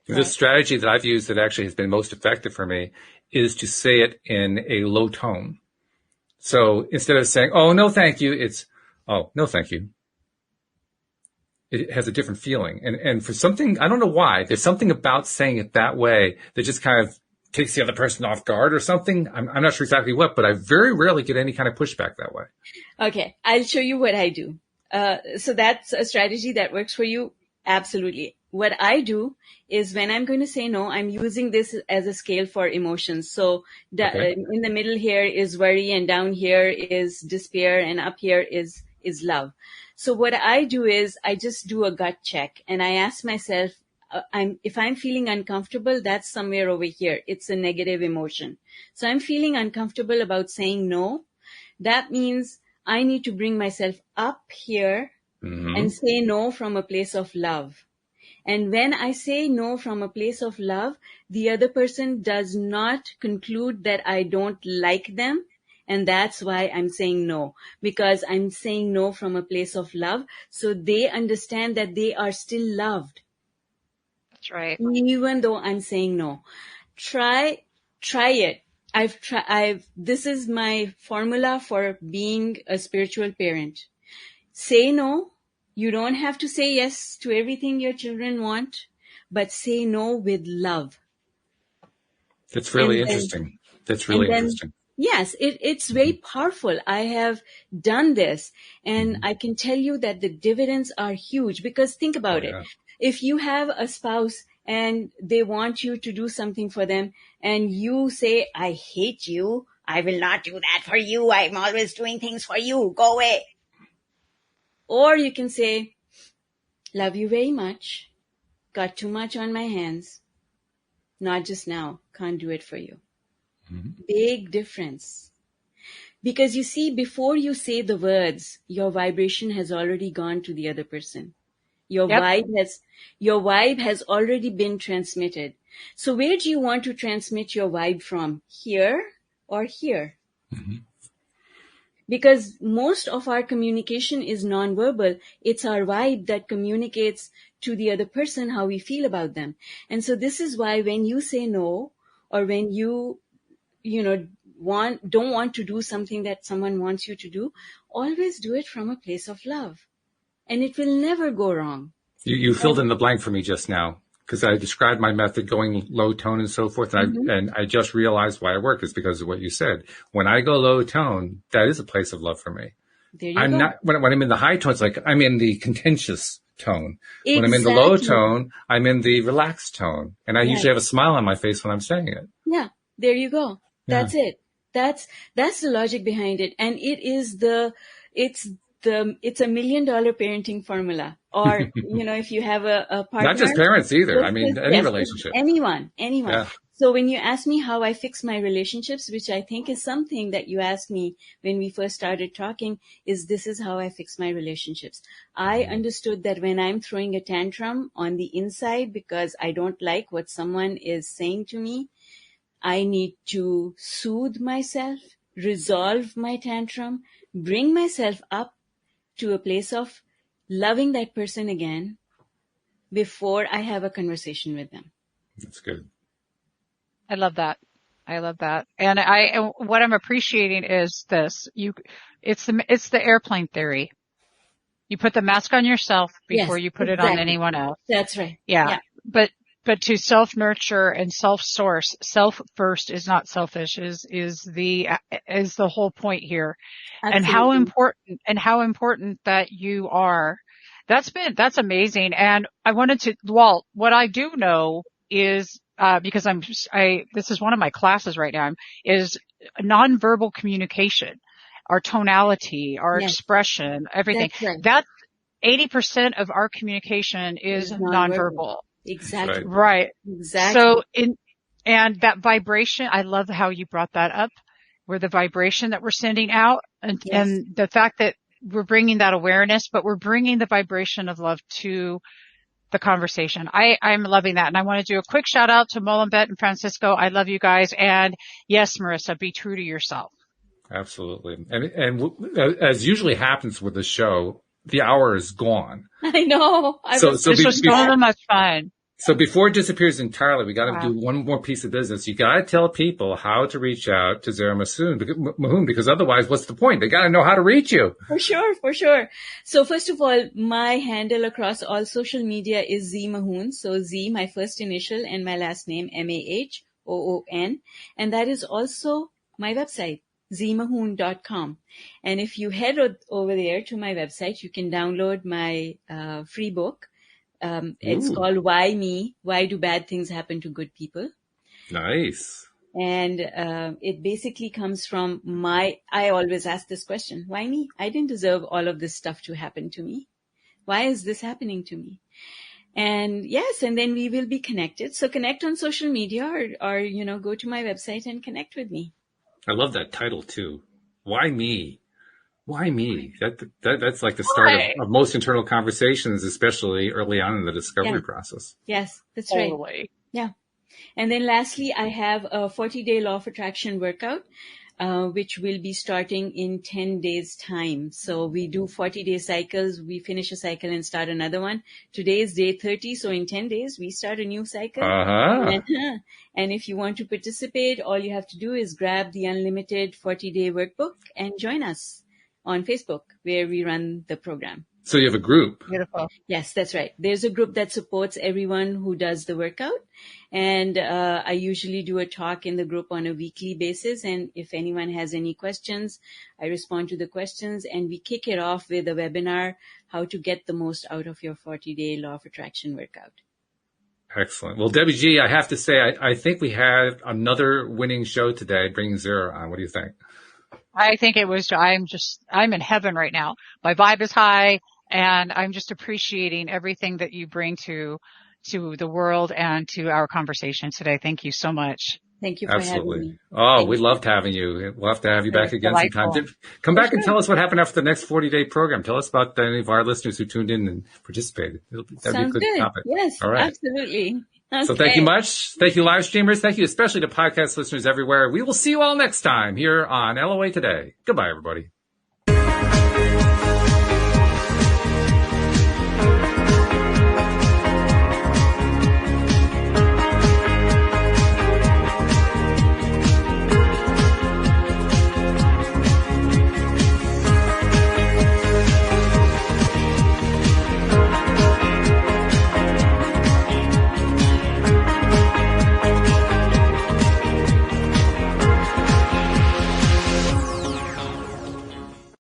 The strategy that I've used that actually has been most effective for me is to say it in a low tone. So instead of saying, oh, no, thank you, it's, oh, no, thank you. It has a different feeling. And for something, I don't know why, there's something about saying it that way that just kind of takes the other person off guard or something. I'm not sure exactly what, but I very rarely get any kind of pushback that way. Okay, I'll show you what I do. So that's a strategy that works for you. Absolutely. What I do is, when I'm going to say no, I'm using this as a scale for emotions. So in the middle here is worry, and down here is despair, and up here is love. So what I do is I just do a gut check, and I ask myself, if I'm feeling uncomfortable, that's somewhere over here. It's a negative emotion. So I'm feeling uncomfortable about saying no. That means I need to bring myself up here and say no from a place of love. And when I say no from a place of love, the other person does not conclude that I don't like them. And that's why I'm saying no, because I'm saying no from a place of love. So they understand that they are still loved. That's right. Even though I'm saying no. Try it. This is my formula for being a spiritual parent. Say no. You don't have to say yes to everything your children want, but say no with love. That's really interesting. Interesting. Yes, it's very powerful. I have done this, and I can tell you that the dividends are huge, because think about it. If you have a spouse and they want you to do something for them, and you say, I hate you, I will not do that for you, I'm always doing things for you, go away. Or you can say, love you very much, got too much on my hands, not just now, can't do it for you. Big difference. Because you see, before you say the words, your vibration has already gone to the other person. Your vibe has already been transmitted. So where do you want to transmit your vibe from? Here or here? Because most of our communication is nonverbal. It's our vibe that communicates to the other person how we feel about them. And so this is why when you say no, or when you know, don't want to do something that someone wants you to do, always do it from a place of love, and it will never go wrong. You filled in the blank for me just now, because I described my method going low tone and so forth. And I just realized why it worked is because of what you said. When I go low tone, that is a place of love for me. There you I'm go. not, when I'm in the high tone, it's like I'm in the contentious tone. When I'm in the low tone, I'm in the relaxed tone. And I usually have a smile on my face when I'm saying it. Yeah, there you go. That's it. That's the logic behind it. And it's $1 million parenting formula. Or, you know, if you have a partner. Not just parents either. I mean, any relationship. Anyone. Yeah. So when you ask me how I fix my relationships, which I think is something that you asked me when we first started talking, this is how I fix my relationships. I understood that when I'm throwing a tantrum on the inside because I don't like what someone is saying to me, I need to soothe myself, resolve my tantrum, bring myself up to a place of loving that person again before I have a conversation with them. That's good. I love that. And what I'm appreciating is this. It's the airplane theory. You put the mask on yourself before you put it on anyone else. That's right. Yeah. But to self-nurture and self-source, self first is not selfish, is the whole point here. Absolutely. And how important that you are. That's amazing. And I wanted to, Walt, what I do know is, because this is one of my classes right now, is nonverbal communication, our tonality, our expression, everything. That's 80% of our communication is nonverbal. Exactly. Right. Exactly. So and that vibration, I love how you brought that up, where the vibration that we're sending out and the fact that we're bringing that awareness, but we're bringing the vibration of love to the conversation. I'm loving that. And I want to do a quick shout out to Mullenbet and Francisco. I love you guys. And yes, Marissa, be true to yourself. Absolutely. And as usually happens with the show, the hour is gone. I know. This was so much fun. So before it disappears entirely, we got to do one more piece of business. You got to tell people how to reach out to Zehra Mahoon, because otherwise, what's the point? They got to know how to reach you. For sure. So first of all, my handle across all social media is Z Mahoon. So Z, my first initial, and my last name, Mahoon. And that is also my website, zmahoon.com. And if you head over there to my website, you can download my free book. It's called Why Me? Why Do Bad Things Happen to Good People? Nice. And it basically comes from I always ask this question, why me? I didn't deserve all of this stuff to happen to me. Why is this happening to me? And yes, and then we will be connected. So connect on social media or go to my website and connect with me. I love that title too. Why me? Why me? That's like the start of most internal conversations, especially early on in the discovery process. Yes, that's totally. Right. Yeah. And then lastly, I have a 40-day law of attraction workout, which will be starting in 10 days time. So we do 40-day cycles. We finish a cycle and start another one. Today is day 30. So in 10 days, we start a new cycle. And if you want to participate, all you have to do is grab the unlimited 40-day workbook and join us on Facebook, where we run the program. So you have a group. Beautiful. Yes, that's right. There's a group that supports everyone who does the workout. And I usually do a talk in the group on a weekly basis. And if anyone has any questions, I respond to the questions. And we kick it off with a webinar, how to get the most out of your 40-day law of attraction workout. Excellent. Well, Debbie G, I have to say, I think we had another winning show today, bringing Zehra on. What do you think? I think it was, I'm in heaven right now. My vibe is high and I'm just appreciating everything that you bring to the world and to our conversation today. Thank you so much. Thank you for having me. Oh, we loved having you. We'll have to have you back again sometime. Come back and tell us what happened after the next 40-day program. Tell us about any of our listeners who tuned in and participated. That'd be a good topic. Yes, all right. Absolutely. Okay. So thank you much. Thank you, live streamers. Thank you especially to podcast listeners everywhere. We will see you all next time here on LOA Today. Goodbye, everybody.